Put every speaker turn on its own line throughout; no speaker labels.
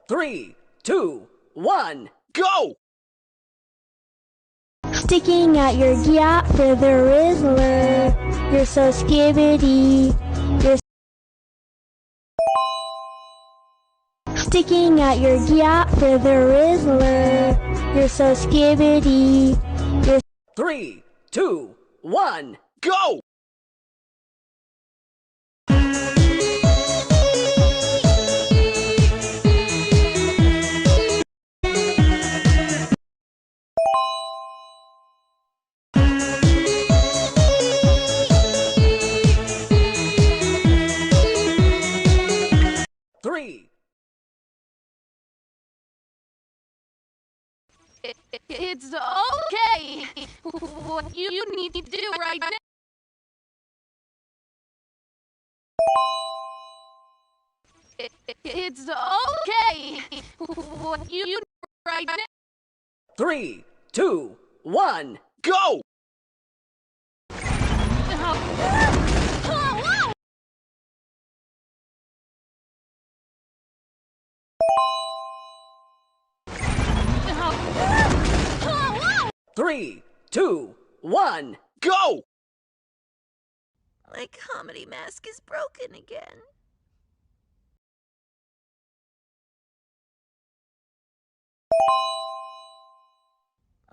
3, 2, 1, go!
Sticking out your gap for the Rizzler. You're so skibbity. You're sticking out your gap for the Rizzler. You're so skibbity. You're
3, 2, 1, go! 3.
It's okay. What you need to do right now. It's okay. What you right now.
3, 2, 1, go! 3, 2, 1, go!
My comedy mask is broken again.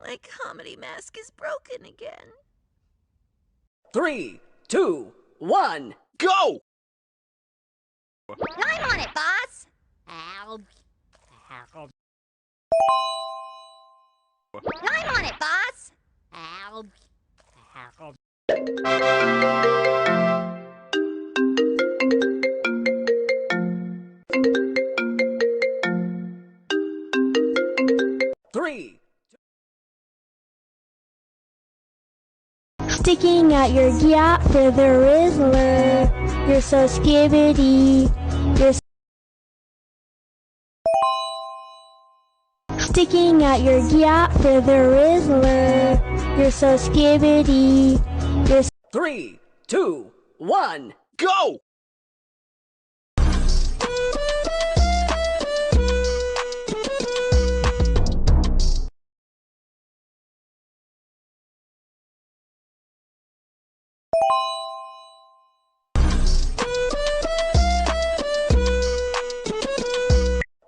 My comedy mask is broken again.
3, 2, 1, go!
I'm on it, boss! Ow. Ow. I'm on it, boss! Ow. Ow.
3.
sticking out your gap for the Rizzler. You're so skibbity. You're sticking out your gap for the Rizzler. You're so skibbity. You're
3, 2, 1, go!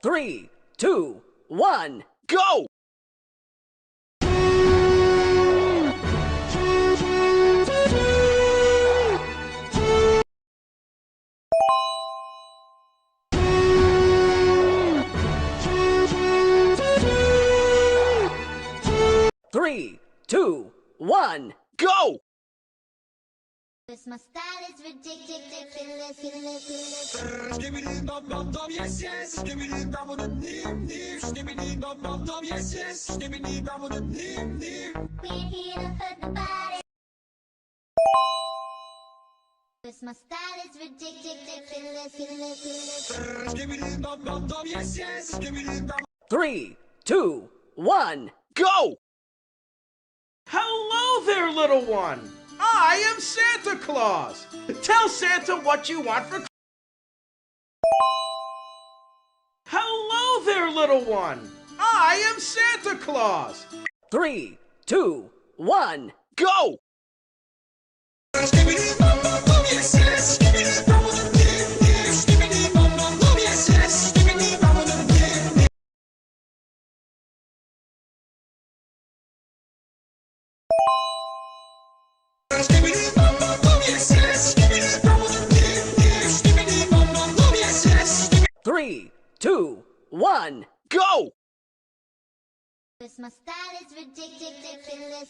3, 2, 1, go! 3, 2, 1, go!
My style is ridiculous.
Skibbity dum dum dum, yes yes. Skibbity dum dum dim dim. Skibbity dum dum dum, yes yes. Skibbity dum dum dim dim.
We're here to hurt nobody. My style is ridiculous.
Skibbity dum dum dum, yes yes. Skibbity dum.
3, 2, 1, go!
Hello there, little one! I am Santa Claus! Tell Santa what you want for... Hello there, little one! I am Santa Claus!
3, 2, 1, go!
Skibbity dum dum dum, yes yes. Skibbity dum dum dim dim. Skibbity dum dum dum, yes yes. Skibbity dum dum dim dim.
3, 2, 1, go!
My style is ridiculous.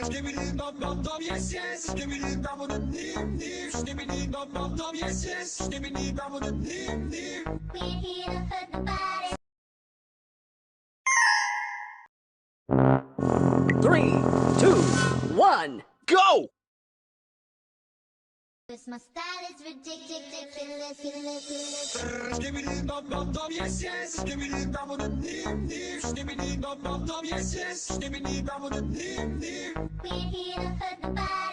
Skibbity dum dum dum, yes yes. Skibbity dum dum dim dim. Skibbity dum dum dum, yes yes. Skibbity dum dum dim dim.
We're here to hurt nobody.
3, 2, 1, go!
My style is ridiculous.
Skibbity dum dum dum, yes yes. Skibbity dum dum dim dim. Skibbity dum dum dum, yes yes. Skibbity dum dum dim dim.
We're here to hurt nobody.